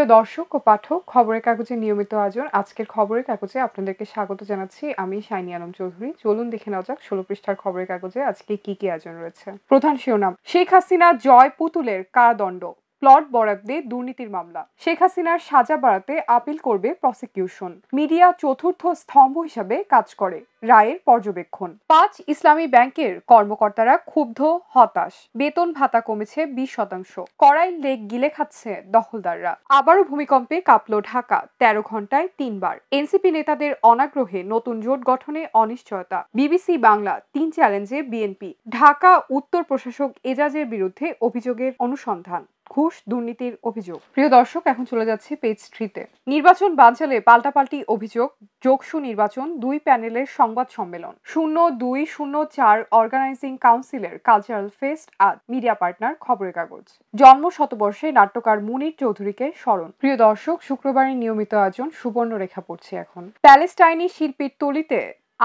প্রিয় দর্শক ও পাঠক, খবরের কাগজের নিয়মিত আয়োজন আজকের খবরের কাগজে আপনাদেরকে স্বাগত জানাচ্ছি। আমি শাইনি আলম চৌধুরী। চলুন দেখে নেওয়া যাক 16 পৃষ্ঠার খবরের কাগজে আজকে কি কি আয়োজন রয়েছে। প্রধান শিরোনাম: শেখ হাসিনা জয় পুতুলের কারাদণ্ড, প্লট বরাদ্দে দুর্নীতির মামলা। শেখ হাসিনার সাজা বাড়াতে আপিল করবে প্রসিকিউশন। মিডিয়া চতুর্থ স্তম্ভ হিসাবে কাজ করে, রায়ের পর্যবেক্ষণ। 5 ইসলামী ব্যাংকের কর্মকর্তারা ক্ষুব্ধ, হতাশ। বেতন ভাতা কমেছে 20%। কড়াই লেক গিলে খাচ্ছে দখলদাররা। আবারও ভূমিকম্পে কাঁপল ঢাকা, 13 ঘন্টায় 3 বার। এনসিপি নেতাদের অনাগ্রহে নতুন জোট গঠনে অনিশ্চয়তা। বিবিসি বাংলা 3 চ্যালেঞ্জে বিএনপি। ঢাকা উত্তর প্রশাসক এজাজের বিরুদ্ধে অভিযোগের অনুসন্ধান। ঘুষ দুর্নীতির অভিযোগ। প্রিয় দর্শক, এখন চলে যাচ্ছি পেজ 3-তে। নির্বাচন বানচালে পাল্টাপাল্টি অভিযোগ, যোগসু নির্বাচন 2 প্যানেলের সংবাদ সম্মেলন। 0204 অর্গানাইজিং কাউন্সিলের কালচারাল ফেস্ট আজ। মিডিয়া পার্টনার খবরের কাগজ। জন্ম শতবর্ষে নাট্যকার মুনির চৌধুরীকে স্মরণ। প্রিয় দর্শক, শুক্রবারের নিয়মিত আয়োজন সুবর্ণরেখা পড়ছি এখন। প্যালেস্টাইনি শিল্পীর তলিতে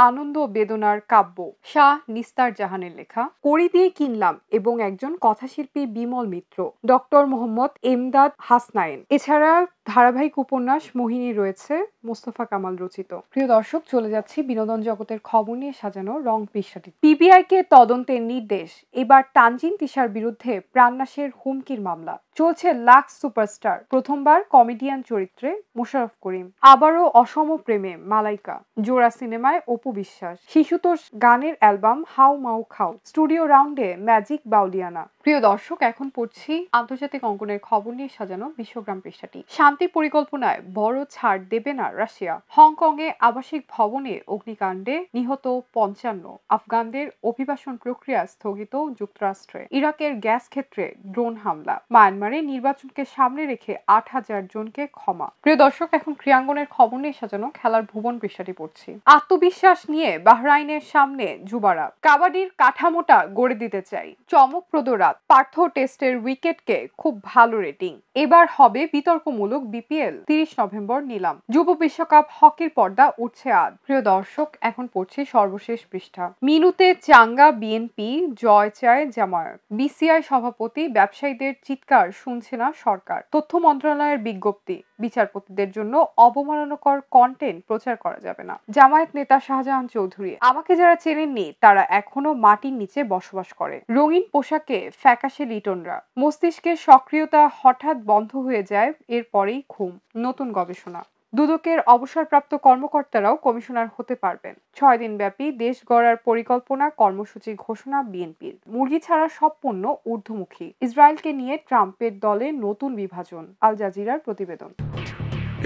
আনন্দ বেদনার কাব্য, শাহ নিস্তার জাহানের লেখা। কড়ি দিয়ে কিনলাম এবং একজন কথাশিল্পী বিমল মিত্র, ডক্টর মোহাম্মদ এমদাদ হাসনাইন। এছাড়া ধারাবাহিক উপন্যাস মোহিনী রয়েছে, মোস্তফা কামাল রচিত। প্রিয় দর্শক, চলে যাচ্ছি বিনোদন জগতের খবর নিয়ে সাজানো রং পৃষ্ঠাটি। পিবিআইকে তদন্তের নির্দেশ। এবার তানজিন তিশার বিরুদ্ধে প্রাণনাশের হুমকির মামলা। চলছে লাক্স সুপারস্টার, প্রথমবার কমেডিয়ান চরিত্রে মোশাররফ করিম। আবারও অসম প্রেমে মালাইকা। জোড়া সিনেমায় অপু বিশ্বাস। শিশুতোষ গানের অ্যালবাম হাউ মাউ খাও। স্টুডিও রাউন্ডে ম্যাজিক বাউলিয়ানা। প্রিয় দর্শক, এখন পড়ছি আন্তর্জাতিক অঙ্গনের খবর নিয়ে সাজানো বিশ্বগ্রাম পৃষ্ঠাটি। শান্তি পরিকল্পনায় বড় ছাড় দেবে না রাশিয়া। হংকংয়ে আবাসিক ভবনে অগ্নিকাণ্ডে নিহত 55। আফগানদের অভিবাসন প্রক্রিয়া স্থগিত যুক্তরাষ্ট্রে। ইরাকের গ্যাস ক্ষেত্রে ড্রোন হামলা। মায়ানমারে নির্বাচনকে সামনে রেখে 8000 জনকে ক্ষমা। প্রিয় দর্শক, এখন ক্রীড়াঙ্গনের খবর নিয়ে সাজানো খেলার ভুবন পৃষ্ঠাটি পড়ছি। আত্মবিশ্বাস নিয়ে বাহরাইনের সামনে যুবারা। কাবাডির কাঠামোটা গড়ে দিতে চাই। চমকপ্রদ রাত। পার্থ টেস্টের উইকেটকে খুব ভালো রেটিং। এবার হবে বিতর্কমূলক বিপিএল। 30 নভেম্বর নিলাম। যুব বিশ্বকাপ হকির পর্দা উঠছে আজ। প্রিয় দর্শক, এখন পড়ছি সর্বশেষ পৃষ্ঠা। মিনুতে চাঙ্গা বিএনপি, জয় চায় জামায়াত। বিসিআই সভাপতি, ব্যবসায়ীদের চিৎকার শুনছে না সরকার। তথ্য মন্ত্রণালয়ের বিজ্ঞপ্তি, বিচারপতিদের জন্য অবমাননাকর কন্টেন্ট প্রচার করা যাবে না। জামায়াত নেতা শাহজাহান চৌধুরী, আমাকে যারা চেনেননি তারা এখনো মাটির নিচে বসবাস করে। রঙিন পোশাকে ফ্যাকাশে লিটনরা। মস্তিষ্কের সক্রিয়তা হঠাৎ বন্ধ হয়ে যায়, এরপরেই ঘুম। নতুন গবেষণা। দুদকের অবসরপ্রাপ্ত কর্মকর্তারাও কমিশনার হতে পারবেন। 6 দিন ব্যাপী দেশ গড়ার পরিকল্পনা কর্মসূচি ঘোষণা বিএনপির। মুরগি ছাড়া সব পণ্য ঊর্ধ্বমুখী। ইসরায়েলকে নিয়ে ট্রাম্পের দলে নতুন বিভাজন। আল জাজিরার প্রতিবেদন।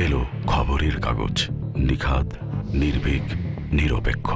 এলো খবরের কাগজ, নিখাত, নির্ভীক, নিরপেক্ষ।